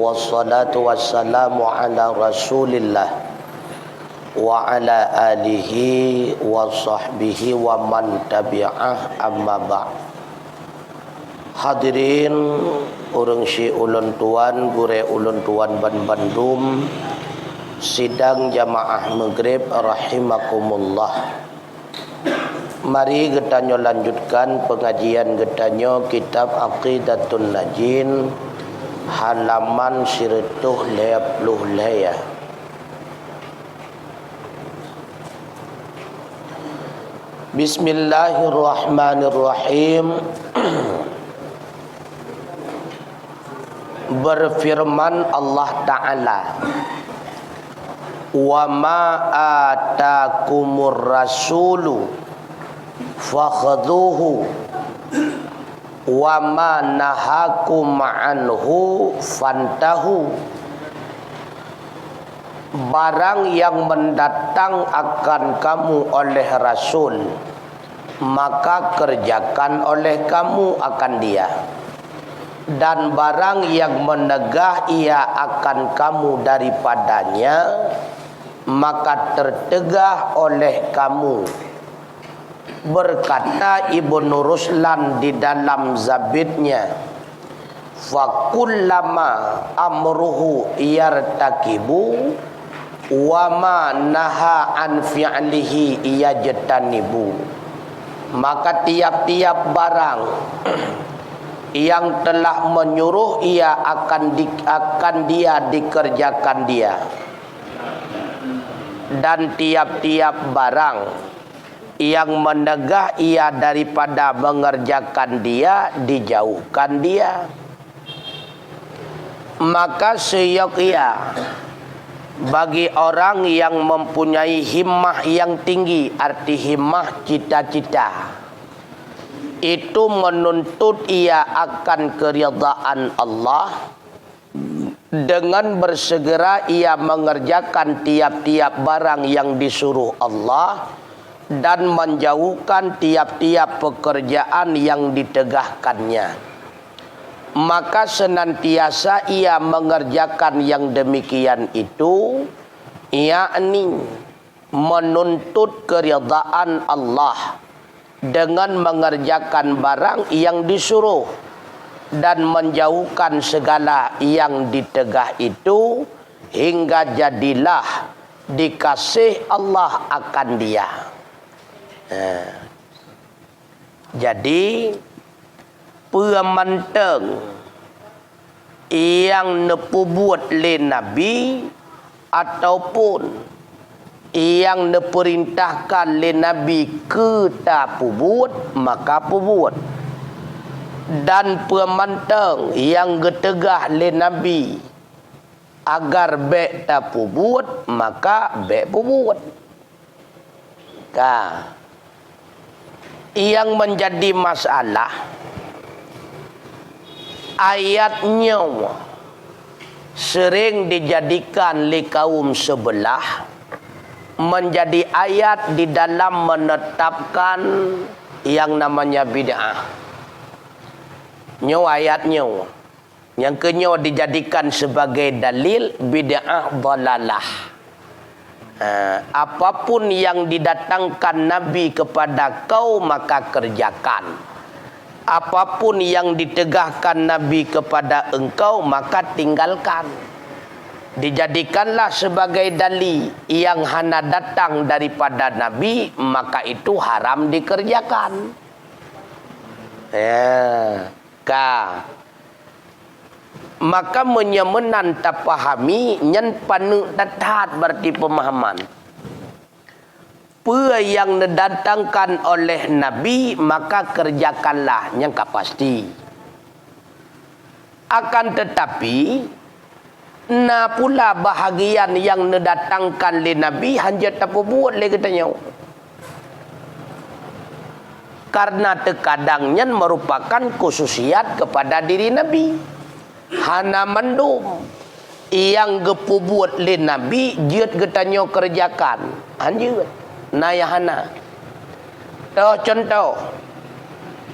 wassalatu wassalamu ala rasulillah wa ala alihi wa sahbihi wa man tabi'ah amma ba'. Hadirin urang si ulun tuan gure ulun tuan ban Bandung sidang jamaah maghrib rahimakumullah. Mari kita lanjutkan pengajian kita kitab Aqidatun Najin halaman 120 laya. Bismillahirrahmanirrahim. Berfirman Allah Ta'ala, wa ma atakumur rasulu fakhudhuhu wa ma nahakum anhu fantahu. Barang yang mendatang akan kamu oleh Rasul, maka kerjakan oleh kamu akan dia. Dan barang yang menegah ia akan kamu daripadanya, maka tertegah oleh kamu. Berkata Ibnu Ruslan di dalam zabidnya, fakullama amruhu yartakibu wa ma naha an fi'lihi yajtanibu. Maka tiap-tiap barang yang telah menyuruh ia akan dia dikerjakan dia, dan tiap-tiap barang yang menegah ia daripada mengerjakan dia dijauhkan dia. Maka seyogia bagi orang yang mempunyai himmah yang tinggi, arti himmah cita-cita, itu menuntut ia akan keridhaan Allah, dengan bersegera ia mengerjakan tiap-tiap barang yang disuruh Allah dan menjauhkan tiap-tiap pekerjaan yang ditegahkannya. Maka senantiasa ia mengerjakan yang demikian itu, yakni menuntut keridhaan Allah dengan mengerjakan barang yang disuruh dan menjauhkan segala yang ditegah itu, hingga jadilah dikasih Allah akan dia. Jadi pemanteng yang nepu buat le Nabi ataupun yang diperintahkan oleh Nabi kita pubuat, maka pubuat. Dan pemantang yang getegah oleh Nabi agar bek tak pubuat, maka bek pubuat. Yang menjadi masalah ayatnya sering dijadikan oleh kaum sebelah menjadi ayat di dalam menetapkan yang namanya bid'ah. Ayatnya yang kenyo dijadikan sebagai dalil bid'ah dhalalah. Apapun yang didatangkan Nabi kepada kau, maka kerjakan. Apapun yang ditegahkan Nabi kepada engkau, maka tinggalkan. Dijadikanlah sebagai dalil yang hana datang daripada Nabi, maka itu haram dikerjakan. Maka menyemenan tak pahami nyen panu datat berarti pemahaman. Apa yang didatangkan oleh Nabi, maka kerjakanlah, yang pasti. Akan tetapi na pula bahagian yang didatangkan oleh Nabi hanya tak buat le katanya. Karena terkadangnya merupakan khususiat kepada diri Nabi. Hana mendum yang gepubuat oleh Nabi jiat katanya kerjakan. Anjut nayahana. Contoh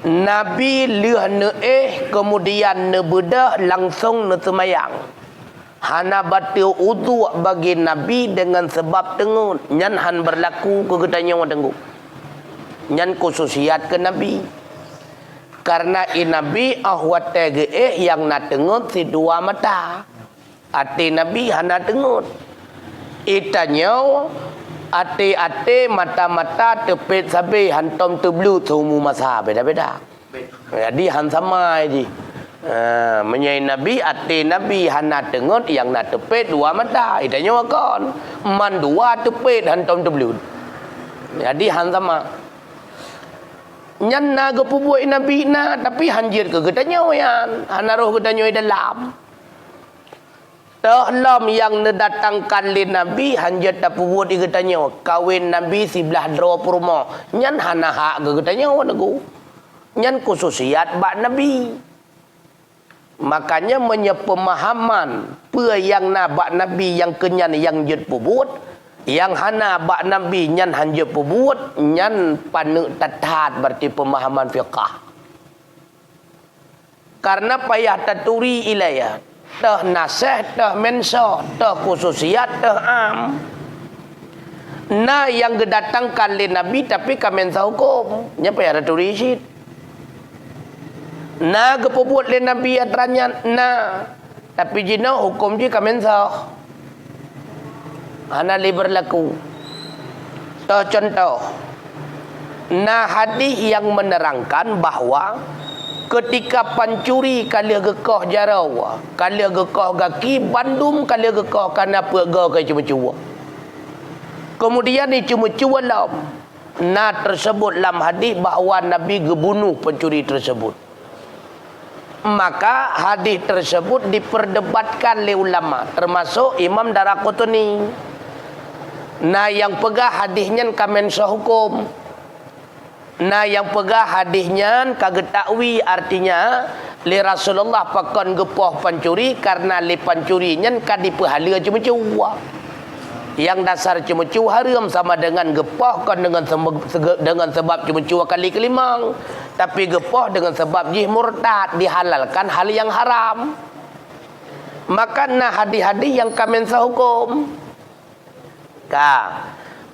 Nabi liah kemudian bedah langsung semayang. hana batil udu bagi Nabi dengan sebab tengut. Nyan han berlaku ke gedanya wa tenggu. Nyan khususiat ke Nabi. Karena Nabi ahwat tege yang na tengut si dua mata. Ati Nabi hana tengut. Itanya ate mata-mata tepet sabe hantom teblu semua masa beda-beda. Jadi han sama je. Menyai Nabi ate Nabi hana tengot yang na tepet dua mata. Itanya wakon man dua tepet hantom teblu. Jadi han sama. Nyan na gepubuat Nabi na tapi hanjir ke gedanya yan. Hana roh gedanya dalam. Tahlam yang nedatangkan li Nabi hanjat tak buat di getanya kawin Nabi sebelah dua rumah nyan hana hak ke getanya nagu nyan khususiat bak Nabi. Makanya menyepemahaman pe yang na bak Nabi yang kenyan yang jet pubut yang hana bak Nabi nyan hanjat pubut nyan panu tatat berarti pemahaman fiqah. Karena payah taturi ilayah tah nasih, tah mensa, tah khususiat, tah am. Na yang gedatangkan li Nabi tapi kamen hukum. Nya payah ada turisit. Na gepubuat li Nabi atranyan na. Tapi jina hukum ji kamen sah. Hana li berlaku. Tah contoh. Na hadis yang menerangkan bahwa ketika pancuri kali gekoh jarau, kali gekoh gaki bandum, kali gekoh kana pega ke cuma-cuma. Kemudian ni cuma-cuma lam. Na tersebut dalam hadis bahawa Nabi gebunuh pencuri tersebut. Maka hadis tersebut diperdebatkan oleh ulama, termasuk Imam Daraqutni. Nah yang pegah hadisnya kamen hukum. Nah yang pegah hadisnya kagetakwi artinya li Rasulullah pakon gepoh pancuri karena li pancurinya kadipahala cuma-cuma. Yang dasar cuma-cuma haram sama dengan gepoh kan dengan sebab cuma-cuma kali kelimang. Tapi gepoh dengan sebab jih murtad dihalalkan hal yang haram. Maka nah hadis-hadis yang kamen hukum.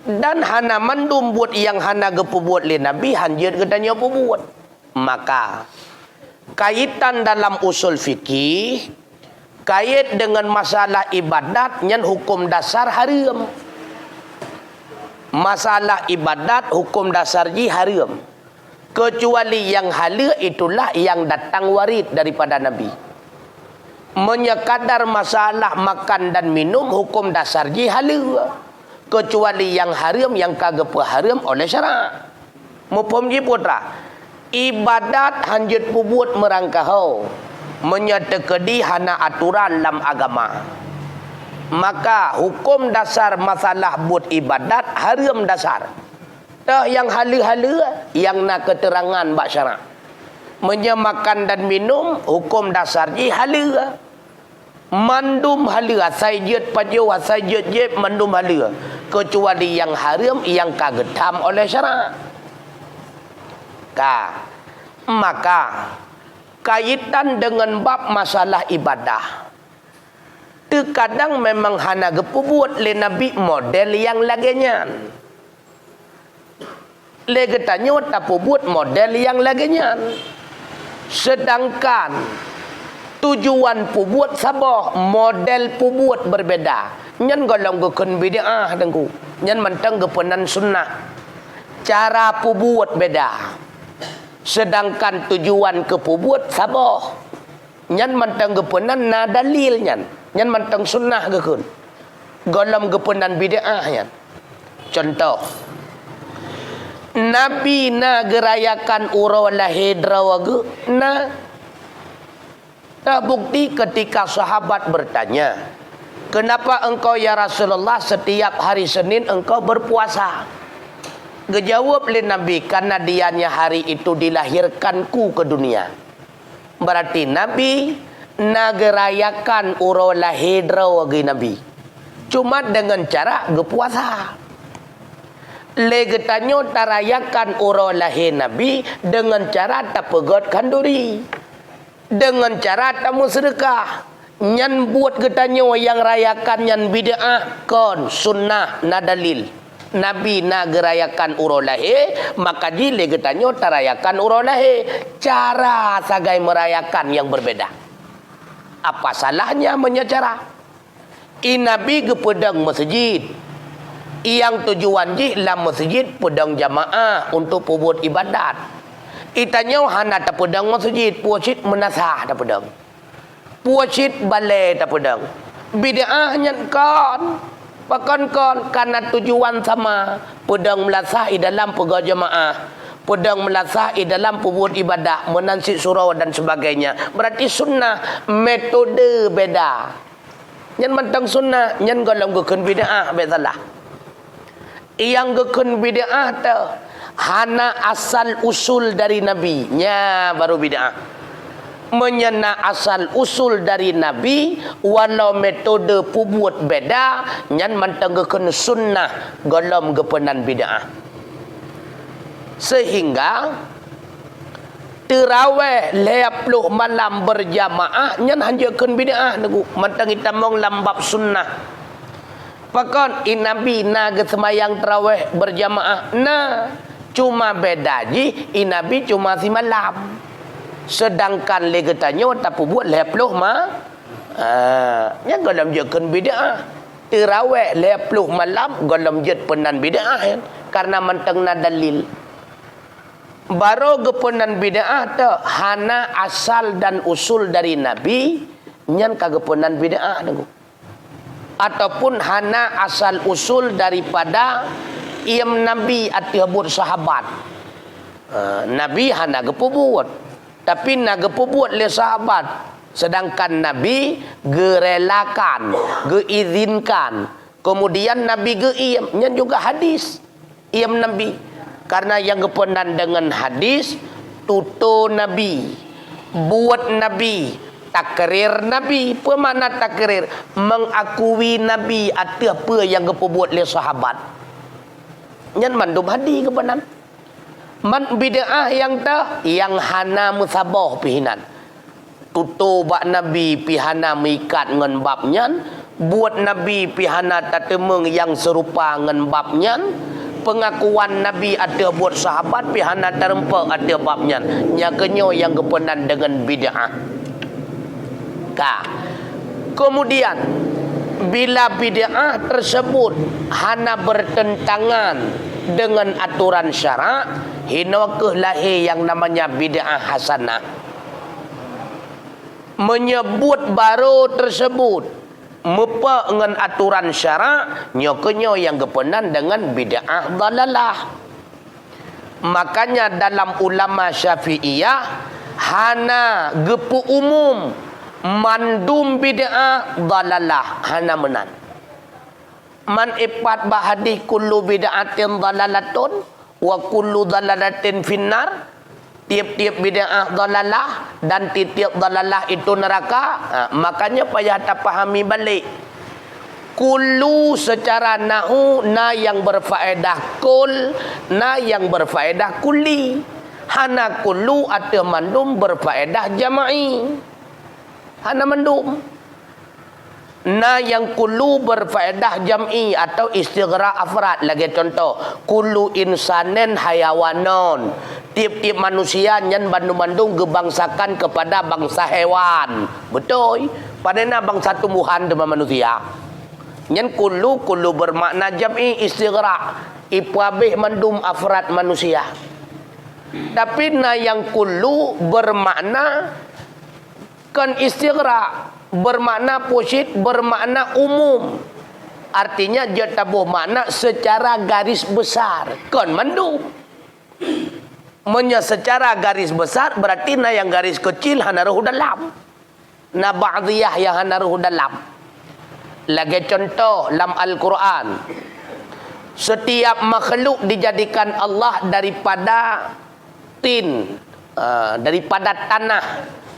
Dan hana mandum buat yang hana gepu buat li Nabi hanjir gedanya buat. Maka kaitan dalam usul fikih kait dengan masalah ibadat nyan hukum dasar haram. Masalah ibadat hukum dasar ji haram. Kecuali yang halal itulah yang datang warid daripada Nabi. Menyekadar masalah makan dan minum hukum dasar ji halal. Kecuali yang haram yang kagak haram oleh syarak. Mupom ji putra. Ibadat hanjut pubut merangkahau. Menyetekedi hana aturan dalam agama. Maka hukum dasar masalah buat ibadat haram dasar. Tah yang hala-hala yang nak keterangan bak syarak. Menyemakan dan minum hukum dasar ji hala. Mandum hala saijat pajau saijat jeb mandum hala. Kecuali yang haram yang kagetam oleh syarak. Maka kaitan dengan bab masalah ibadah. Terkadang memang hana gepubuat le Nabi model yang laginya. Legetanya tak buat model yang laginya. Sedangkan tujuan pubuat sabah model pubuat berbeda. Nyan golong gekun bid'ah dengku. Nyan mentang gepenan sunnah. Cara pubuat beda. Sedangkan tujuan ke pubuat sabah. Nyan mentang gepenan na dalil nyan. Nyan mentang sunnah gekun. Golong gepenan bid'ah nyan. Contoh. Nabi na gerayakan uro lahidra wagu na terbukti ketika sahabat bertanya, kenapa engkau ya Rasulullah setiap hari Senin engkau berpuasa? Gejawab oleh Nabi, karena dianya hari itu dilahirkanku ke dunia. Berarti Nabi nagerayakan uro lahidra wagi Nabi. Cuma dengan cara berpuasa. Legetanyo tarayakan uro lahir Nabi dengan cara tak pegot kanduri. Dengan cara tamu sedekah. Nyan buat katanya yang rayakan nyan bid'ah kon sunnah na dalil. Nabi na gerayakan urau lahir, maka jile katanya tarayakan urau lahir. Cara sagai merayakan yang berbeda. Apa salahnya menyecara? Nabi ke pedang masjid. Yang tujuan jihlah masjid pedang jamaah untuk buat ibadat. Itanya hana tak pedang masjid, puasit menasah tak pedang. Puasit balai tak pedang. Bid'ah nyan kan. Pakan kon karena tujuan sama. Pedang melasah di dalam pegawai jamaah. Pedang melasah di dalam buat ibadah, menansik surau dan sebagainya. Berarti sunnah, metode beda. Nyan mentang sunnah, nyan golong geken bid'ah bezalah. Yang geken bid'ah tu hana asal usul dari Nabi, nya baru bid'ah. Menyena asal usul dari Nabi, walau metode pubuat beda, nyan mentang geken sunnah, golong gepenan bid'ah. Sehingga terawih 20 malam berjamaah nyan hanjakan bid'ah nagu mentang itamong lambab sunnah. Pakon Nabi na ke semayang terawih berjamaah na cuma beda ji Nabi cuma si malam. Sedangkan legetannya tapi buat 20 nya golom jekan bid'ah. Terawih 20 malam golom jet penan bid'ah karena mentang na dalil. Baru gepenan bid'ah tu hana asal dan usul dari Nabi, nyan kagepenan bid'ah nagu. Ataupun hana asal usul daripada iam Nabi atau sahabat. Nabi hana gepubuat, tapi na gepubuat le sahabat. Sedangkan Nabi gerelakan, geizinkan. Kemudian Nabi geiam, nyan juga hadis iam Nabi. Karena yang kepenan dengan hadis, tutur Nabi, buat Nabi, takrir Nabi. Apa makna takrir? Mengakui Nabi atau apa yang keperbuat oleh sahabat. Yang mandum hadis kepenan. Man bid'ah yang tak, yang hana musabah pihinan. Tutur bak Nabi pihana mengikat dengan babnya, buat Nabi pihana tatemeng yang serupa dengan babnya. Pengakuan Nabi ada buat sahabat pihana terempak ada babnya. Nyakenyo yang kepenan dengan bid'ah. Kemudian bila bid'ah tersebut hana bertentangan dengan aturan syarak, hinakah lahir yang namanya bid'ah hasanah. Menyebut baru tersebut mepa dengan aturan syarak, nyokonyo yang kepenan dengan bid'ah dalalah. Makanya dalam ulama Syafi'iyah hana gepu umum mandum bid'ah dalalah, hana menan. Man ipat bahadi kullu bid'atin dalalatun wa kullu dalalatin finnar. Tiap-tiap bid'ah dalalah dan tiap-tiap dalalah itu neraka. Makanya payah tak pahami balik. Kullu secara nahu, na yang berfaedah kul, na yang berfaedah kulli. Hana kullu atau mandum berfaedah jama'i. Hana mandum. Na yang kullu berfaedah jam'i atau istighraq afrad. Lagi contoh, kullu insanen hayawanon. Tiap-tiap manusia yang bandung-bandung gebangsakan kepada bangsa hewan. Betul. Padahal bangsa tumbuhan dengan manusia. Yang kullu bermakna jam'i istighraq. Ipabih mandum afrad manusia. Tapi na yang kullu bermakna kan istighraq. Bermakna posit, bermakna umum. Artinya dia tabuh makna secara garis besar. Kan mandum. Secara garis besar berarti na yang garis kecil hana ruh dalam. Na ba'diyah yang hana ruh dalam. Lagi contoh dalam Al-Quran. Setiap makhluk dijadikan Allah daripada tin, daripada tanah.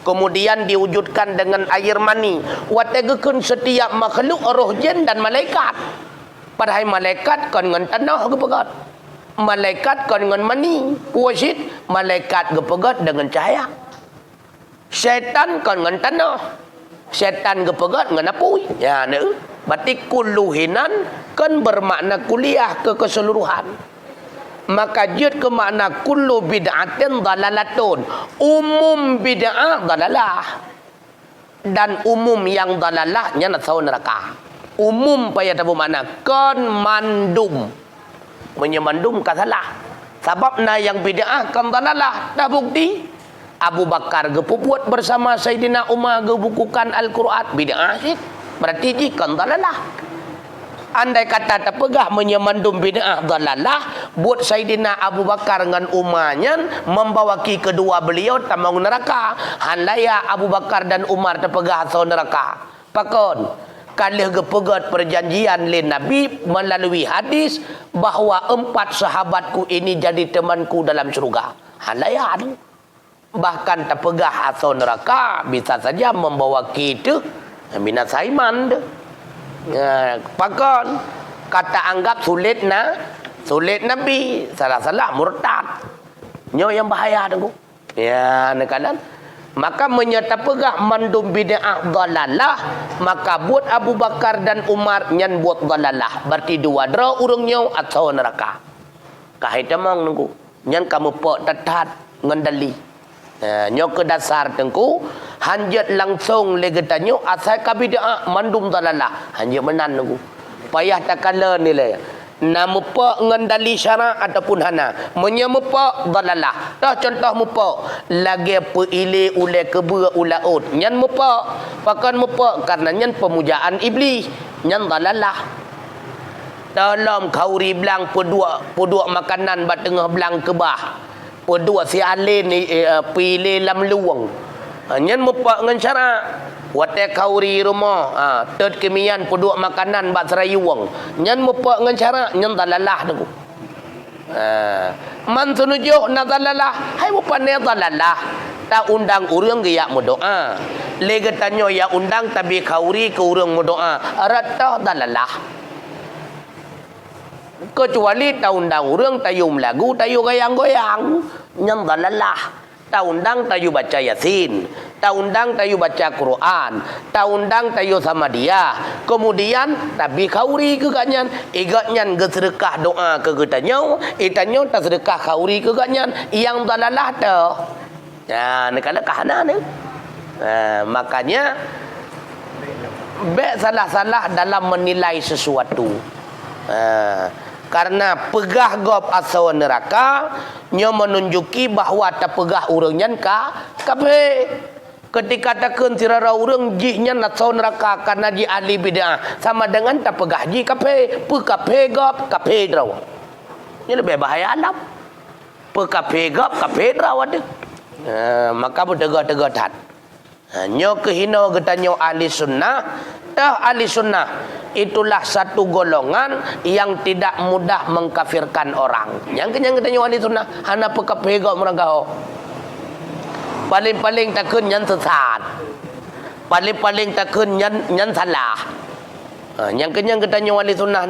Kemudian diwujudkan dengan air mani. Wategekeun setiap makhluk roh jin dan malaikat. Padahal malaikat kan dengan tanah gepegat. Malaikat kan dengan mani. Wasit malaikat gepegat dengan cahaya. Syaitan kan dengan tanah. Syaitan gepegat nganapui. Ya ne. Berarti kulluhinan kan bermakna kuliah ke keseluruhan. Maka jid ke makna kullu bid'atin dalalatun. Umum bid'ah dalalah. Dan umum yang dalalah nya nasau neraka. Umum payah tabu makna kan mandum. Menyemandum kan salah. Sebabna yang bid'ah kan dalalah. Dah bukti. Abu Bakar gepubuat bersama Sayyidina Umar gebukukan Al-Quran. Bid'ah sih. Berarti jikan dalalah. Andai kata terpegah menyemandum bid'ah dalalah, buat Sayyidina Abu Bakar dengan Umarnya membawaki kedua beliau tamang neraka. Handaya Abu Bakar dan Umar terpegah asal neraka. Pakon, kalau gepegat perjanjian oleh Nabi melalui hadis bahawa 4 sahabatku ini jadi temanku dalam syurga. Handaya tu. Bahkan terpegah asal neraka bisa saja membawa kita binasa iman tu. Pakon kata anggap sulit Nabi salah-salah murtad nyo yang bahaya tu. Ya nekalan maka menyatapegah mandum bid'ah dalalah, maka buat Abu Bakar dan Umar nyan buat dalalah. Berarti dua dra urang nyo atau neraka. Kahai tamang nunggu nyan kamu pok tetat ngendali. Nyo ke dasar tengku hanjat langsung legetanyo asal kabidah mandum dalalah hanjat menan nunggu payah takala nilai nama pak ngendali syara ataupun hana menyemupak dalalah dah contoh mupak lagi peile ule kebua ulaut nyan mupak pakan mupak karena nyan pemujaan iblis nyan dalalah dalam kauri belang pedua makanan bat tengah belang kebah pedua si alin pilih lam luang. Nyan mupak ngan cara wate kauri rumah ted kemian pedua makanan bak serayuang. Nyan mupak ngan cara nyan dalalah tu. Man sunujo na dalalah hai mupan ne dalalah ta undang urang ge ya doa. Legetanyo ya undang tapi kauri ke urang doa. Arata dalalah. Kecuali undang urang tayu lagu tayu goyang-goyang nyang dalalah undang tayu baca yasin undang tayu baca Quran undang tayu sama dia kemudian tabi kauri ke ganyan igatnyan gesedekah doa ke getanyo itanyo tak sedekah kauri ke ganyan yang dalalah tu ya nekala kahana ni makanya salah-salah dalam menilai sesuatu karena pegah gop asal neraka nyo menunjuki bahawa terpegah urangnya kape ketika takun tirara urang jihnya asal neraka karena ji ahli bid'ah sama dengan terpegah ji kape gop kape draw ini lebih bahaya alam kape gop kape draw ada maka bertegak-tegak tat nyo kehina getanyo ahli sunnah ahli sunnah itulah satu golongan yang tidak mudah mengkafirkan orang. Yang kenyang kita ahli sunnah hana pekapega merangkau. Paling-paling takun nyan sesat. Paling-paling takun nyan salah. Yang kenyang kita ahli sunnah